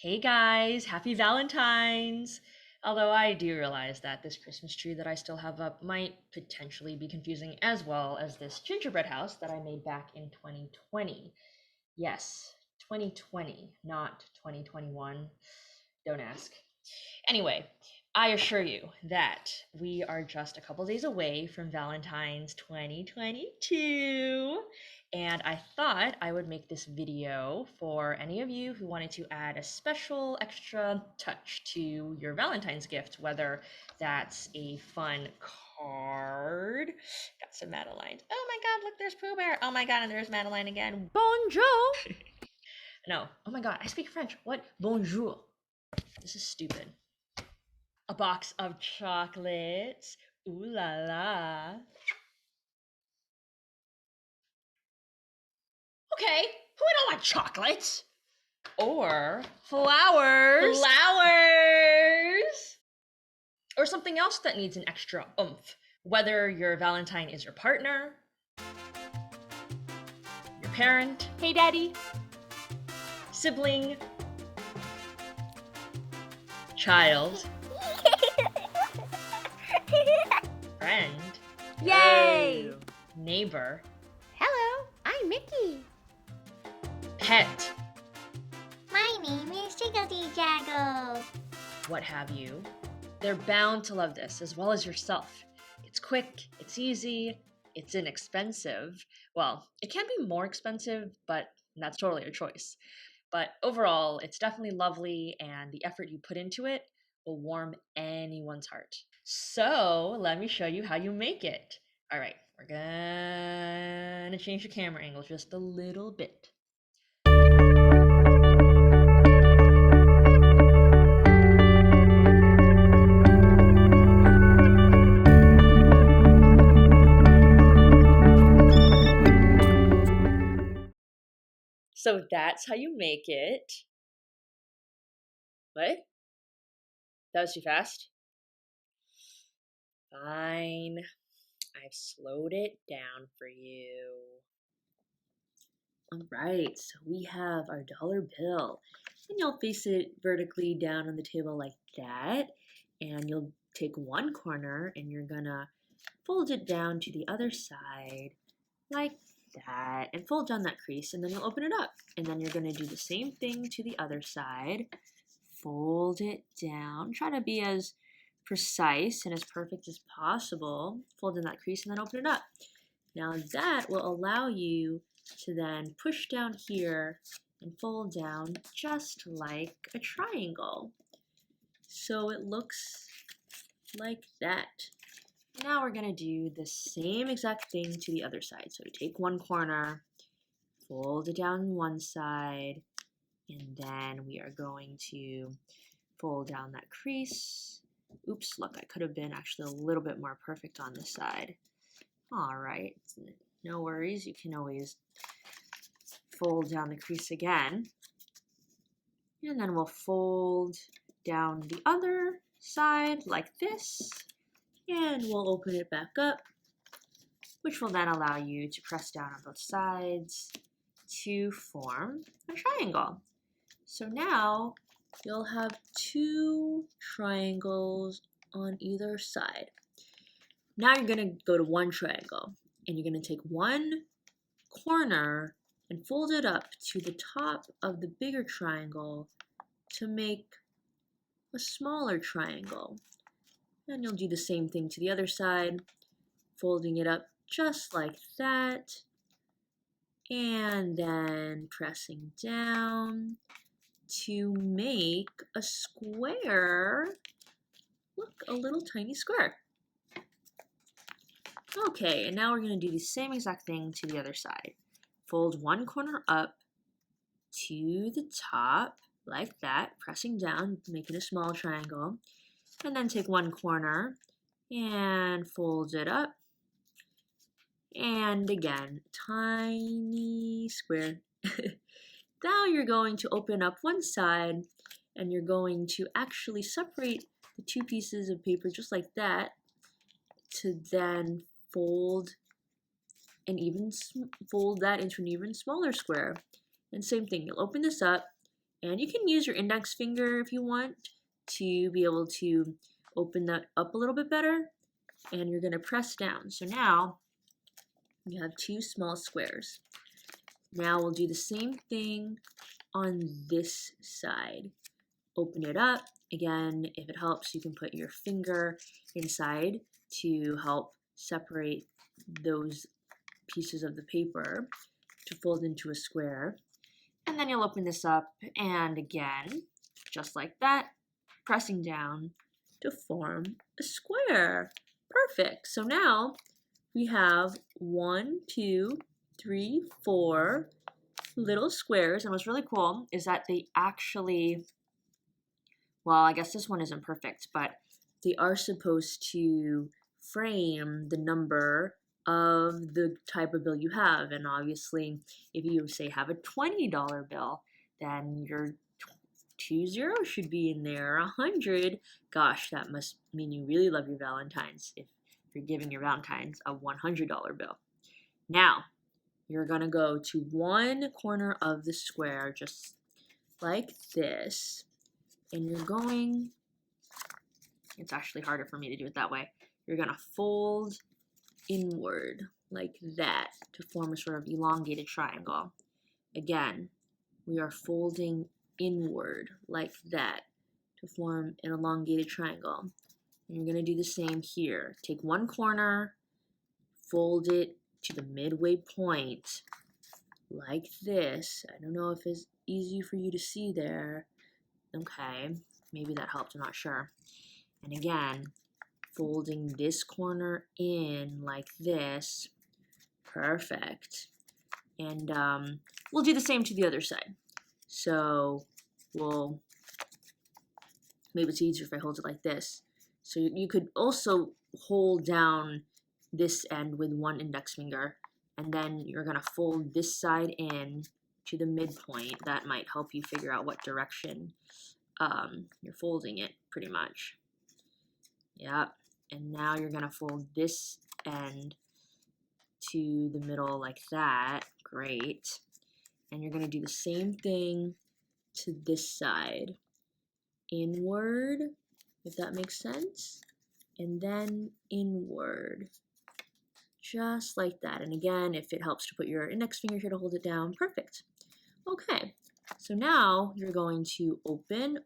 Hey guys, happy Valentine's! Although I do realize that this Christmas tree that I still have up might potentially be confusing as well as this gingerbread house that I made back in 2020. Yes, 2020, not 2021. Don't ask. Anyway, I assure you that we are just a couple days away from Valentine's 2022. And I thought I would make this video for any of you who wanted to add a special extra touch to your Valentine's gift, whether that's a fun card. Got some Madeline. Oh my god, look, there's Pooh Bear. Oh my god, and there's Madeline again. Bonjour! No, oh my god, I speak French. What? Bonjour. This is stupid. A box of chocolates. Ooh la la. Okay, who don't want chocolates? Or flowers. Flowers! Or something else that needs an extra oomph. Whether your Valentine is your partner, your parent, hey daddy, sibling, child, friend, Yay! neighbor, Hello, I'm Mickey. pet, My name is Jiggledy Jaggle. what have you. They're bound to love this as well as yourself. It's quick, it's easy, it's inexpensive. Well, it can be more expensive, but that's totally your choice. But overall, it's definitely lovely, and the effort you put into it will warm anyone's heart. So, let me show you how you make it. All right, we're gonna change the camera angle just a little bit. So that's how you make it. What? That was too fast? Fine. I've slowed it down for you. All right, so we have our dollar bill. And you'll face it vertically down on the table like that. And you'll take one corner and you're gonna fold it down to the other side like that. And fold down that crease, and then you'll open it up. And then you're gonna do the same thing to the other side. Fold it down. Try to be as precise and as perfect as possible. Fold in that crease and then open it up. Now that will allow you to then push down here and fold down just like a triangle. So it looks like that. Now we're gonna do the same exact thing to the other side. So we take one corner, fold it down one side, and then we are going to fold down that crease. Oops, look, I could have been actually a little bit more perfect on this side. All right, no worries. You can always fold down the crease again. And then we'll fold down the other side like this. And we'll open it back up, which will then allow you to press down on both sides to form a triangle. So now you'll have two triangles on either side. Now you're going to go to one triangle, and you're going to take one corner and fold it up to the top of the bigger triangle to make a smaller triangle. And you'll do the same thing to the other side, folding it up just like that, and then pressing down to make a square. Look, a little tiny square. Okay, and now we're going to do the same exact thing to the other side. Fold one corner up to the top, like that, pressing down, making a small triangle. And then take one corner and fold it up. And again, tiny square. Now you're going to open up one side, and you're going to actually separate the two pieces of paper just like that to then fold that into an even smaller square. And same thing, you'll open this up And you can use your index finger if you want to be able to open that up a little bit better. And you're going to press down. So now you have 2 small squares. Now we'll do the same thing on this side. Open it up. Again, if it helps, you can put your finger inside to help separate those pieces of the paper to fold into a square. And then you'll open this up, and again, just like that, pressing down to form a square. Perfect. So now we have 1, 2, 3, 4 little squares. And what's really cool is that they actually, well, I guess this one isn't perfect, but they are supposed to frame the number of the type of bill you have. And obviously, if you say have a $20 bill, then your 2 zeros should be in there. 100. Gosh, that must mean you really love your Valentines if you're giving your Valentines a $100 bill. Now, you're going to go to one corner of the square, just like this. And you're going, it's actually harder for me to do it that way. You're going to fold inward like that to form a sort of elongated triangle. Again, we are folding inward like that to form an elongated triangle. And you're going to do the same here. Take one corner, fold it to the midway point like this. I don't know if it's easy for you to see there. Okay, maybe that helped, I'm not sure. And again, folding this corner in like this. Perfect. And we'll do the same to the other side. So maybe it's easier if I hold it like this. So you could also hold down this end with one index finger, and then you're gonna fold this side in to the midpoint. That might help you figure out what direction you're folding it, pretty much. Yep. And now you're gonna fold this end to the middle like that. Great. And you're gonna do the same thing to this side. Inward, if that makes sense, and then inward, just like that. And again, if it helps to put your index finger here to hold it down, perfect. Okay, so now you're going to open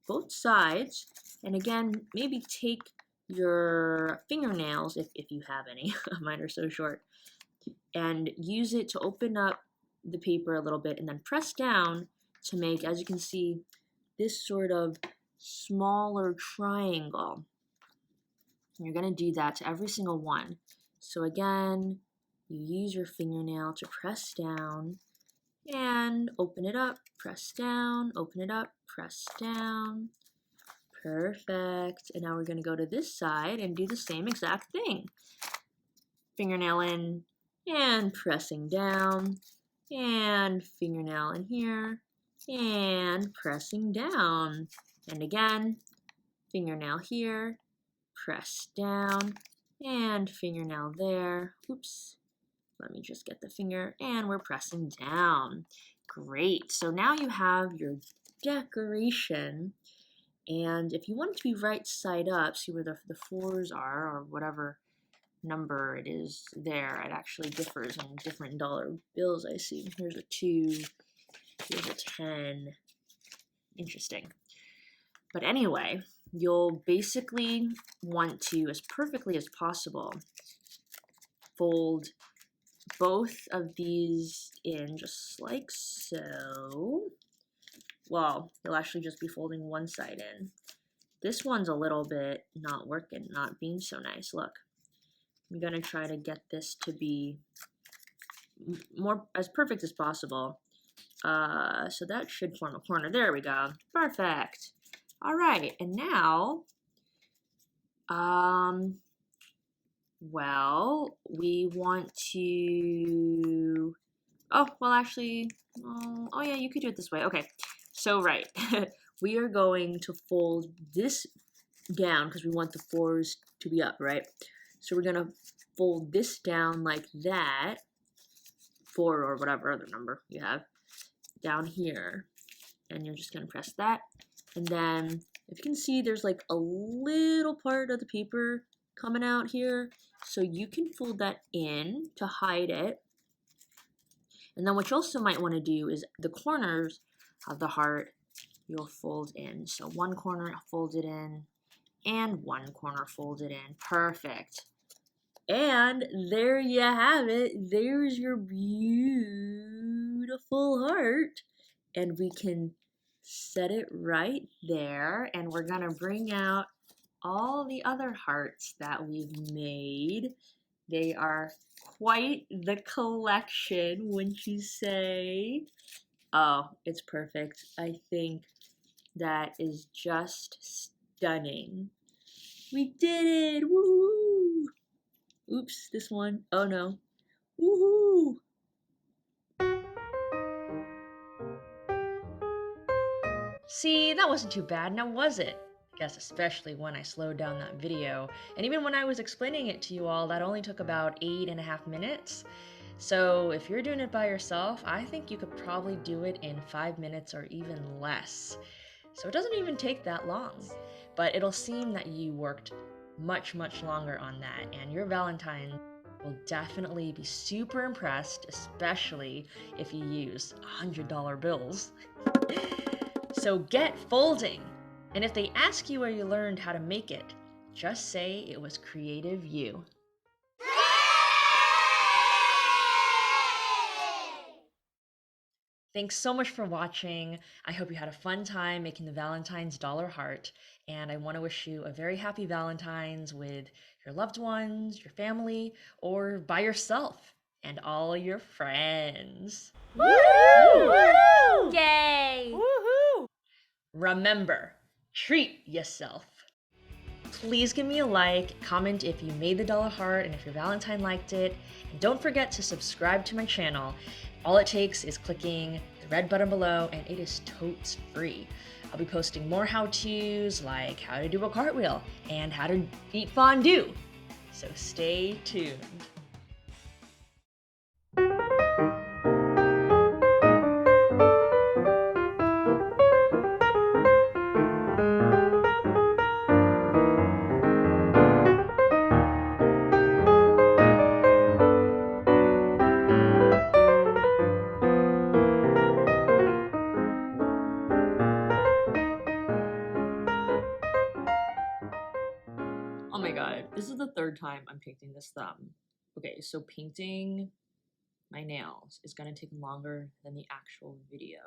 both sides, and again, maybe take your fingernails, if you have any, mine are so short, and use it to open up the paper a little bit, and then press down to make, as you can see, this sort of smaller triangle. And you're going to do that to every single one. So again, you use your fingernail to press down and open it up, press down, open it up, press down. Perfect. And now we're going to go to this side and do the same exact thing. Fingernail in and pressing down, and fingernail in here and pressing down. And again, fingernail here, press down, and fingernail there. Oops, let me just get the finger, and we're pressing down. Great, so now you have your decoration, and if you want it to be right side up, see where the 4s are, or whatever number it is there. It actually differs in different dollar bills I see. Here's a 2, here's a 10. Interesting. But anyway, you'll basically want to, as perfectly as possible, fold both of these in just like so. Well, you'll actually just be folding one side in. This one's a little bit not working, not being so nice. Look, I'm gonna try to get this to be more as perfect as possible. So that should form a corner. There we go. Perfect. All right, and now, well, we want to, oh, well, actually, oh yeah, you could do it this way. Okay, so right, we are going to fold this down because we want the 4s to be up, right? So we're gonna fold this down like that, 4 or whatever other number you have, down here. and you're just gonna press that. And then if you can see, there's like a little part of the paper coming out here. So you can fold that in to hide it. And then what you also might want to do is the corners of the heart, you'll fold in. So one corner folded in and one corner folded in. Perfect. And there you have it. There's your beautiful heart. And we can set it right there. And we're going to bring out all the other hearts that we've made. They are quite the collection, wouldn't you say? Oh, it's perfect. I think that is just stunning. We did it! Woohoo! Oops, this one. Oh no. Woohoo! See, that wasn't too bad, now was it? I guess especially when I slowed down that video. And even when I was explaining it to you all, that only took about 8.5 minutes. So if you're doing it by yourself, I think you could probably do it in 5 minutes or even less. So it doesn't even take that long. But it'll seem that you worked much, much longer on that, and your Valentine will definitely be super impressed, especially if you use $100 bills. So get folding! And if they ask you where you learned how to make it, just say it was creative you. Thanks so much for watching. I hope you had a fun time making the Valentine's dollar heart, and I want to wish you a very happy Valentine's with your loved ones, your family, or by yourself and all your friends. Woohoo! Yay! Woohoo! Remember, treat yourself. Please give me a like, comment if you made the dollar heart and if your Valentine liked it, and don't forget to subscribe to my channel. All it takes is clicking the red button below, and it is totes free. I'll be posting more how-tos like how to do a cartwheel and how to eat fondue. So stay tuned. Oh my god, this is the third time I'm painting this thumb. Okay, so painting my nails is gonna take longer than the actual video.